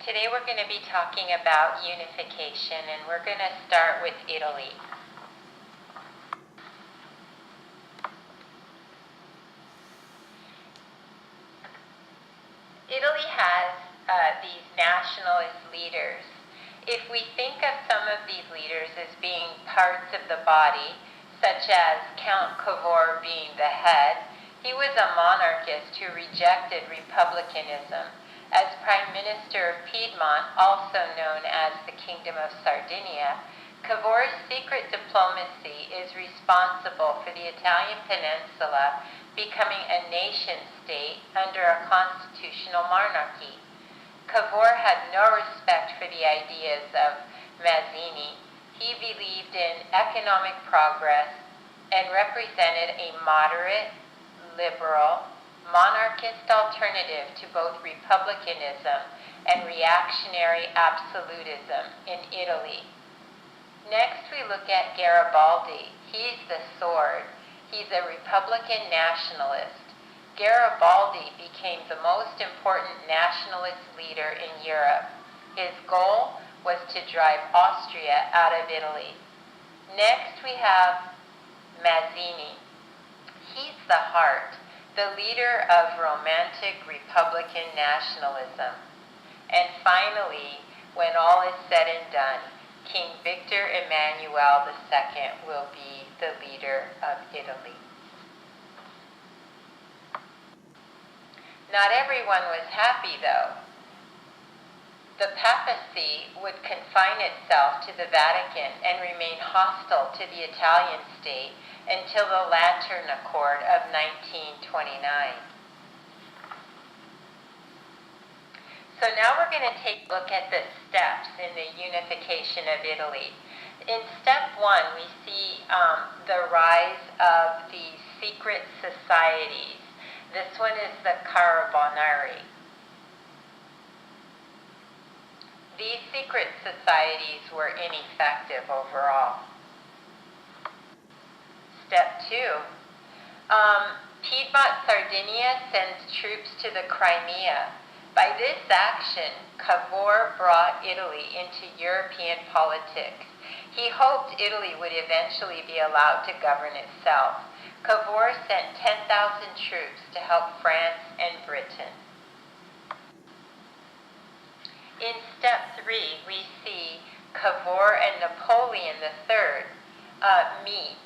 Today we're going to be talking about unification, and we're going to start with Italy. Italy has these nationalist leaders. If we think of some of these leaders as being parts of the body, such as Count Cavour being the head, he was a monarchist who rejected republicanism. As Prime Minister of Piedmont, also known as the Kingdom of Sardinia, Cavour's secret diplomacy is responsible for the Italian peninsula becoming a nation-state under a constitutional monarchy. Cavour had no respect for the ideas of Mazzini. He believed in economic progress and represented a moderate, liberal, monarchist alternative to both republicanism and reactionary absolutism in Italy. Next, we look at Garibaldi. He's the sword. He's a Republican nationalist. Garibaldi became the most important nationalist leader in Europe. His goal was to drive Austria out of Italy. Next, we have Mazzini. He's the heart, the leader of romantic Republican nationalism. And finally, when all is said and done, King Victor Emmanuel II will be the leader of Italy. Not everyone was happy, though. The papacy would confine itself to the Vatican and remain hostile to the Italian state until the Lateran Accord of 1929. So now we're going to take a look at the steps in the unification of Italy. In step one, we see the rise of the secret societies. This one is the Carbonari. These secret societies were ineffective overall. Step two, Piedmont, Sardinia sends troops to the Crimea. By this action, Cavour brought Italy into European politics. He hoped Italy would eventually be allowed to govern itself. Cavour sent 10,000 troops to help France and Britain. In step three, we see Cavour and Napoleon III meet.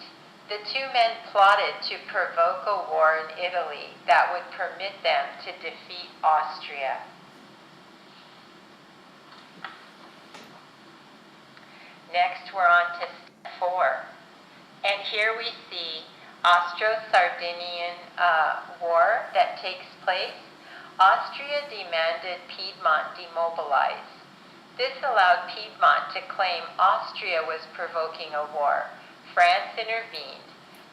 The two men plotted to provoke a war in Italy that would permit them to defeat Austria. Next, we're on to step four. And here we see Austro-Sardinian war that takes place. Austria demanded Piedmont demobilize. This allowed Piedmont to claim Austria was provoking a war. France intervened.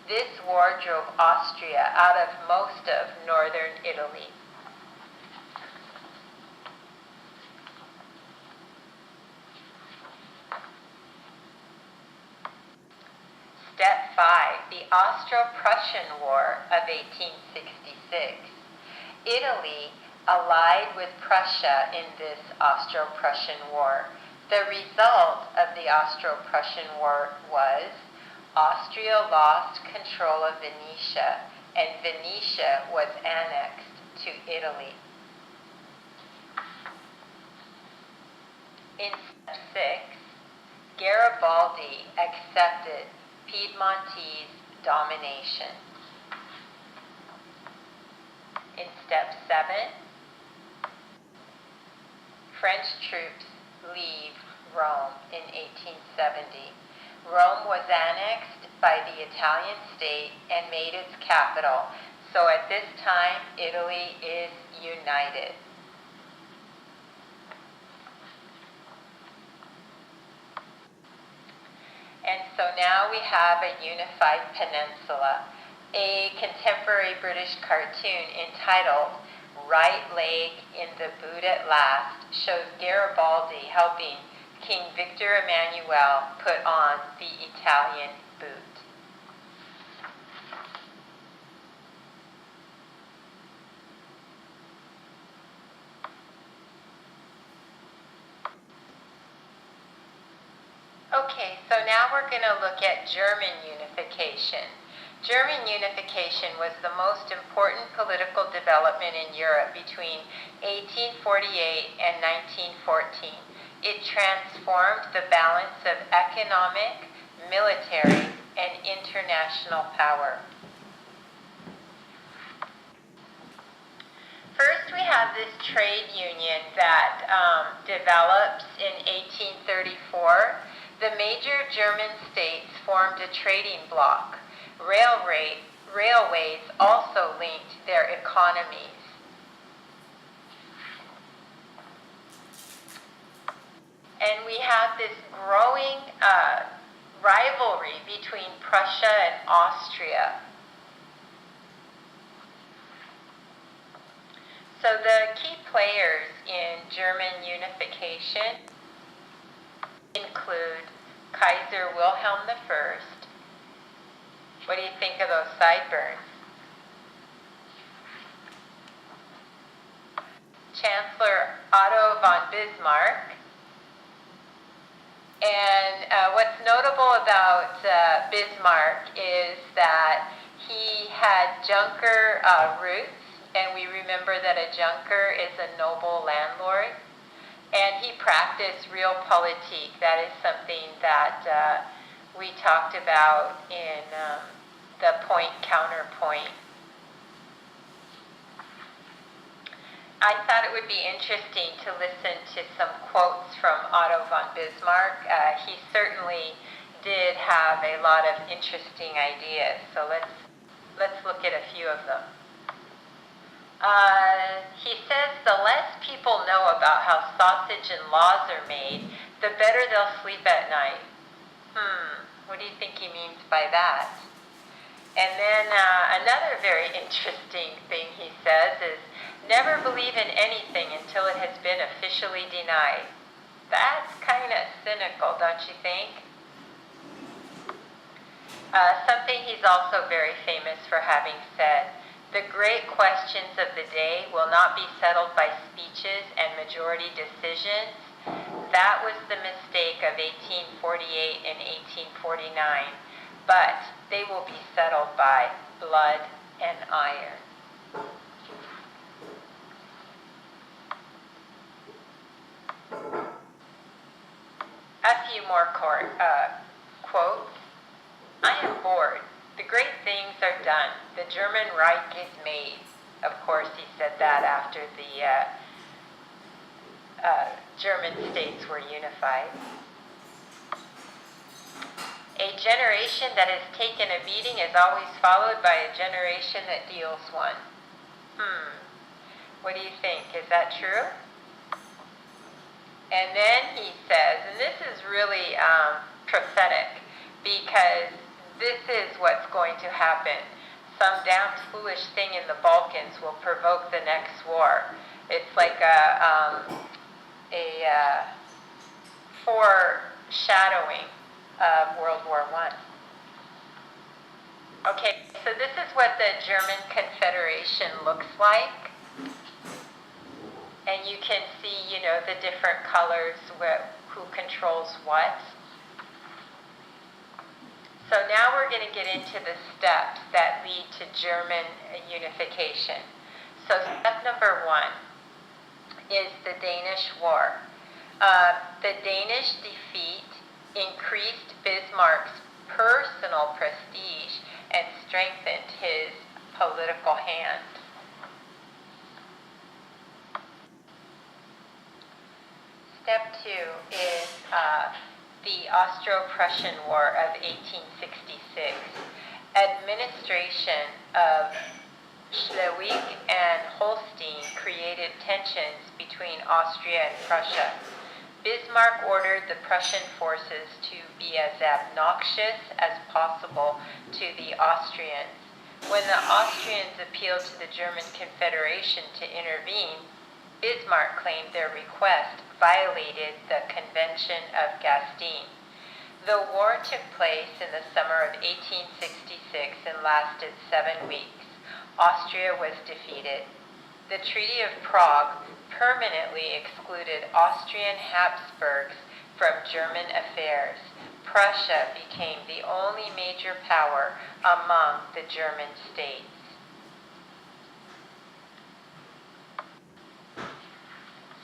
This war drove Austria out of most of northern Italy. Step five, the Austro-Prussian War of 1866. Italy allied with Prussia in this Austro-Prussian War. The result of the Austro-Prussian War was Austria lost control of Venetia, and Venetia was annexed to Italy. In step six, Garibaldi accepted Piedmontese domination. In step seven, French troops leave Rome in 1870. Rome was annexed by the Italian state and made its capital. So at this time, Italy is united. And so now we have a unified peninsula. A contemporary British cartoon entitled "Right Leg in the Boot at Last" shows Garibaldi helping King Victor Emmanuel put on the Italian boot. Okay, so now we're going to look at German unification. German unification was the most important political development in Europe between 1848 and 1914. It transformed the balance of economic, military, and international power. First, we have this trade union that develops in 1834. The major German states formed a trading bloc. Railways also linked their economies. And we have this growing rivalry between Prussia and Austria. So the key players in German unification include Kaiser Wilhelm I. What do you think of those sideburns? Chancellor Otto von Bismarck. And what's notable about Bismarck is that he had Junker roots, and we remember that a Junker is a noble landlord, and he practiced realpolitik. That is something that we talked about in the point-counterpoint. I thought it would be interesting to listen to some quotes from Otto von Bismarck. He certainly did have a lot of interesting ideas, so let's look at a few of them. He says the less people know about how sausage and laws are made, the better they'll sleep at night. What do you think he means by that? And then another very interesting thing he says is, never believe in anything until it has been officially denied. That's kind of cynical, don't you think? Something he's also very famous for having said, the great questions of the day will not be settled by speeches and majority decisions. That was the mistake of 1848 and 1849, but they will be settled by blood and iron. A few more quotes. I am bored. The great things are done. The German Reich is made. Of course, he said that after the German states were unified. A generation that has taken a beating is always followed by a generation that deals one. What do you think? Is that true? And then he says, and this is really prophetic, because this is what's going to happen. Some damned foolish thing in the Balkans will provoke the next war. It's like a foreshadowing of World War I. Okay, so this is what the German Confederation looks like. And you can see, the different colors, who controls what. So now we're going to get into the steps that lead to German unification. So step number 1 is the Danish War. The Danish defeat increased Bismarck's personal prestige and strengthened his political hand. Step 2 is the Austro-Prussian War of 1866. Administration of Schleswig and Holstein created tensions between Austria and Prussia. Bismarck ordered the Prussian forces to be as obnoxious as possible to the Austrians. When the Austrians appealed to the German Confederation to intervene, Bismarck claimed their request violated the Convention of Gastein. The war took place in the summer of 1866 and lasted 7 weeks. Austria was defeated. The Treaty of Prague permanently excluded Austrian Habsburgs from German affairs. Prussia became the only major power among the German states.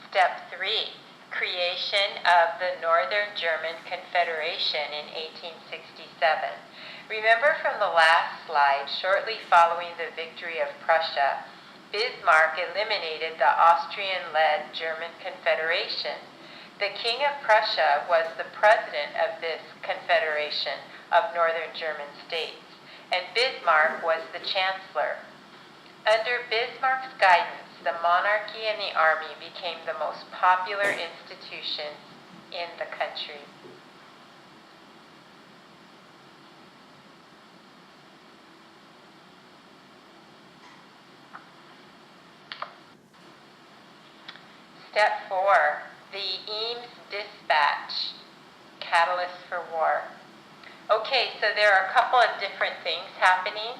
Step 3, creation of the Northern German Confederation in 1867. Remember from the last slide, shortly following the victory of Prussia, Bismarck eliminated the Austrian-led German Confederation. The King of Prussia was the president of this confederation of northern German states, and Bismarck was the chancellor. Under Bismarck's guidance, the monarchy and the army became the most popular institutions in the country. Step 4, the Eames Dispatch, Catalyst for War. Okay, so there are a couple of different things happening.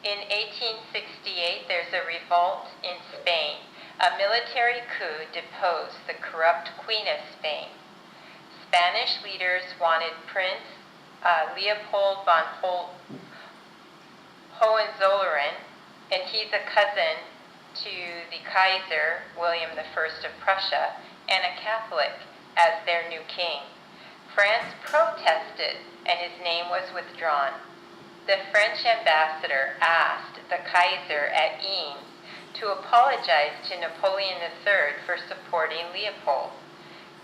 In 1868, there's a revolt in Spain. A military coup deposed the corrupt Queen of Spain. Spanish leaders wanted Prince Leopold von Hohenzollern, and he's a cousin to the Kaiser, William I of Prussia, and a Catholic, as their new king. France protested, and his name was withdrawn. The French ambassador asked the Kaiser at Eames to apologize to Napoleon III for supporting Leopold.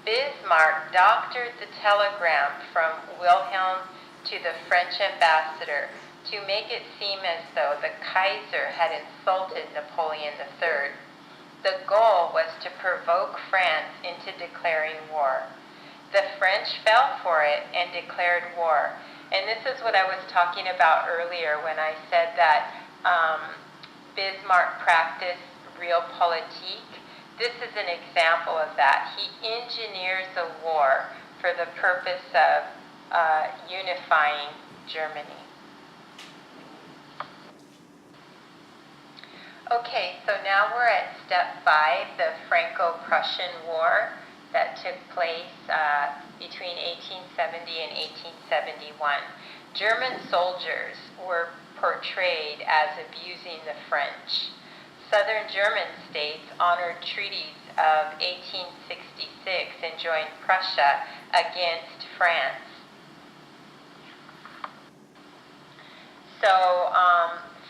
Bismarck doctored the telegram from Wilhelm to the French ambassador to make it seem as though the Kaiser had insulted Napoleon III. The goal was to provoke France into declaring war. The French fell for it and declared war. And this is what I was talking about earlier when I said that Bismarck practiced realpolitik. This is an example of that. He engineers a war for the purpose of unifying Germany. Okay, so now we're at step 5, the Franco-Prussian War that took place between 1870 and 1871. German soldiers were portrayed as abusing the French. Southern German states honored treaties of 1866 and joined Prussia against France. So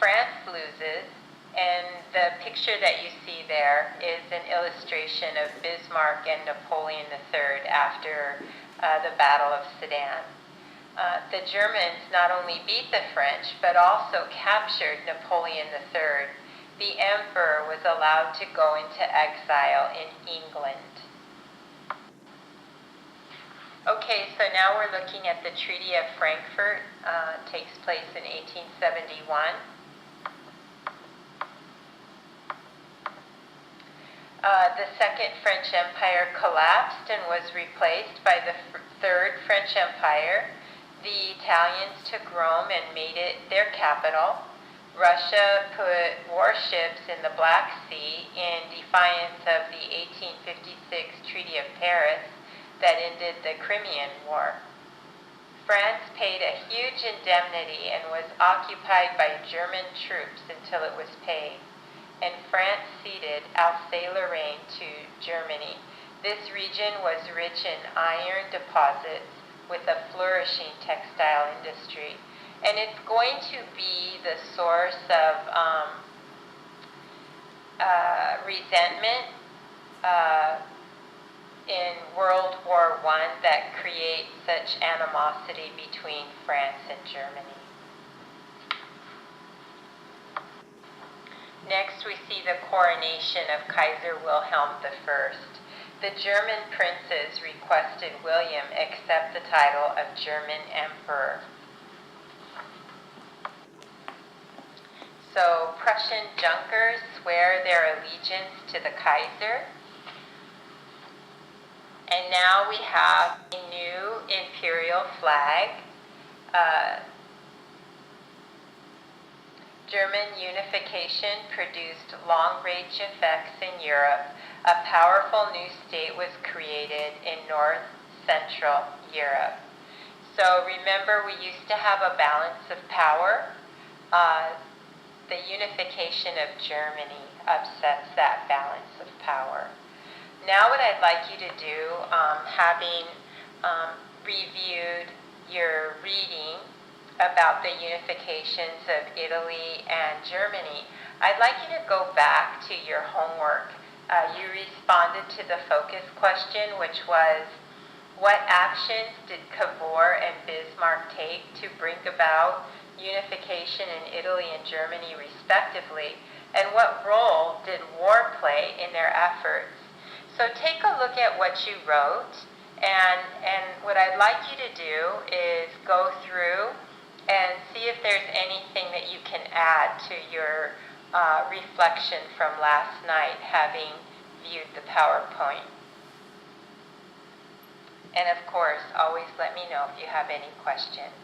France loses, and the picture that you see there is an illustration of Bismarck and Napoleon III after the Battle of Sedan. The Germans not only beat the French, but also captured Napoleon III. The emperor was allowed to go into exile in England. Okay, so now we're looking at the Treaty of Frankfurt. Takes place in 1871. The Second French Empire collapsed and was replaced by the Third French Empire. The Italians took Rome and made it their capital. Russia put warships in the Black Sea in defiance of the 1856 Treaty of Paris that ended the Crimean War. France paid a huge indemnity and was occupied by German troops until it was paid. And France ceded Alsace-Lorraine to Germany. This region was rich in iron deposits with a flourishing textile industry. And it's going to be the source of resentment in World War I that creates such animosity between France and Germany. Next, we see the coronation of Kaiser Wilhelm I. The German princes requested William accept the title of German Emperor. So, Prussian Junkers swear their allegiance to the Kaiser. And now we have a new imperial flag. German unification produced long-range effects in Europe. A powerful new state was created in North Central Europe. So remember, we used to have a balance of power. The unification of Germany upsets that balance of power. Now what I'd like you to do, having reviewed your reading about the unifications of Italy and Germany, I'd like you to go back to your homework. You responded to the focus question, which was, what actions did Cavour and Bismarck take to bring about unification in Italy and Germany respectively, and what role did war play in their efforts? So take a look at what you wrote, and what I'd like you to do is go through and see if there's anything that you can add to your reflection from last night, having viewed the PowerPoint. And of course, always let me know if you have any questions.